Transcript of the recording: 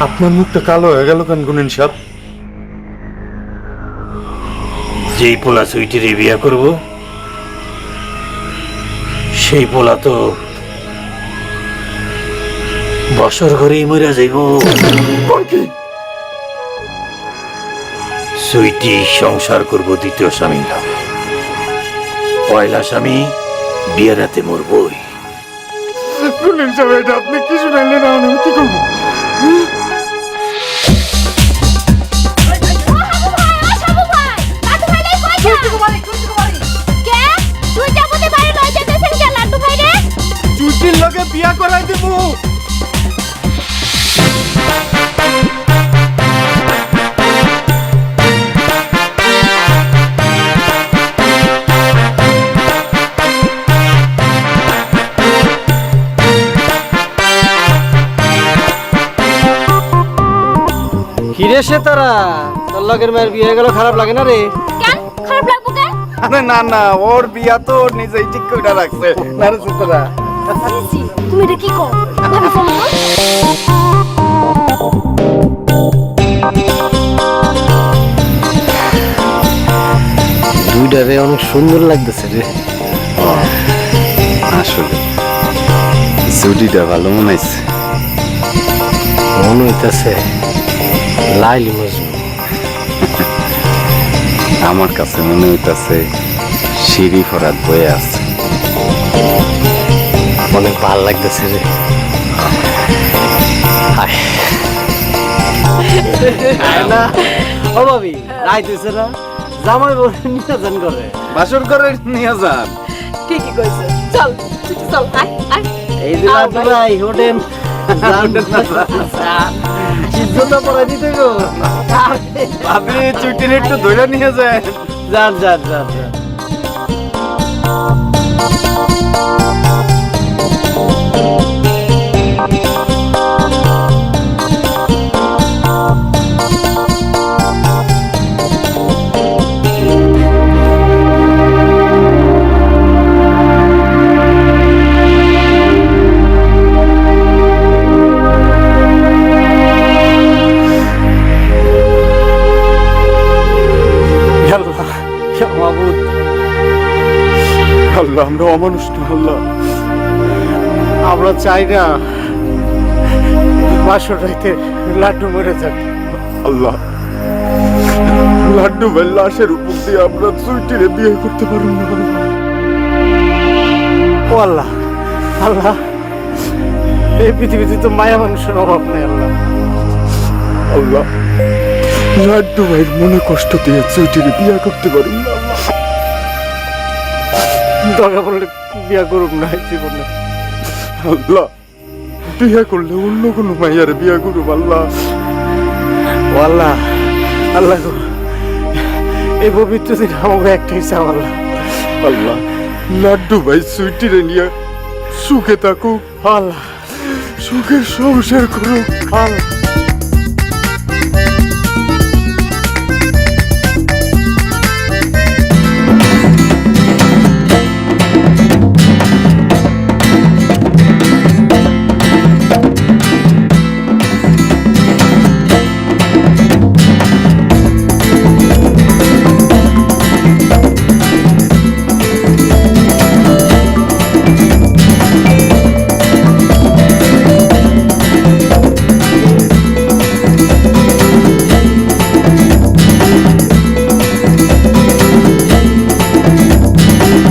আপনার মুখটা কালো হয়ে গেল কেন গুনিন সাহেব? যেই পোলা সুইটিরে বিয়া করব সেই পোলা তো বছর ঘরেই মরে যাইব। সুইটি সংসার করব দ্বিতীয় স্বামী না, পয়লা স্বামী বিয়ের রাতে মরবই। গুনিন সাহেব, এটা আপনি কি শুনাইলেন? আমি কি করবো? চুটির লগে বিয়া করাই দেব। কিরে সে তারা তোর লগের মায়ের বিয়ে হয়ে গেল, খারাপ লাগে না রে? কেন খারাপ লাগবো কেন? আরে না না, ওর বিয়া তো ওর নিজেই ঠিক করে রাখছে। না রে সুতরা, সিসি তুমি এটা কি কর? ভাবি ফোন কর। দুইটা রে অনেক সুন্দর লাগতেছে রে। আসলে জুডিটা ভালো মনে হয়েছে। মনে হইতেছে লাইলি মজনু। আমার কাছে মনে হইতাছে সিঁড়ি ফরাত বয়ে আছে। অনেক ভাল লাগতেছে রে। হায়। আয় না ও ভাবি, রাইত হইছে না, জামাই বলে নিয়ে যান করে। বাসর করে নিয়ে যান। ঠিকই কইছে। চল চল আয় আয়। এই যে লাড্ডু ভাই ওঠেন, সিদ্ধতা পড়াই দিতে গো। আপনি চুটির একটু ধরে নিয়ে যায়। যান যান যান যান। মাহবুব, আল্লাহ, আমরা অমানুষ না আল্লাহ। আমরা চাই না বাসর রাইতে লাড্ডু মরে যাক। আল্লাহ, লাড্ডু ভাই লাশের উপর দিয়ে আমরা চুইটিরে বিয়ে করতে পারব না আল্লাহ। ও আল্লাহ, আল্লাহ, এই পৃথিবীতে তো মায়া মানুষের অভাব নেই আল্লাহ। আল্লাহ, লাড্ডু ভাইয়ের মনে কষ্ট দিয়ে চুইটিরে বিয়ে করতে পারব না আল্লাহ। দরকার পড়লে বিয়া করুক না জীবনে। আল্লাহ, বিয়ে করলে অন্য কোনো মাইয়ার বিয়ে করব আল্লাহ। ও আল্লাহ, আল্লাহ গো, এই পবিত্র দিন আমাকে একটাই চাও আল্লাহ। আল্লাহ, লাড্ডু ভাই সুইটিরে নিয়ে সুখে থাকুক, আল্লাহ, সুখের সংসার করুক। আল্লাহ।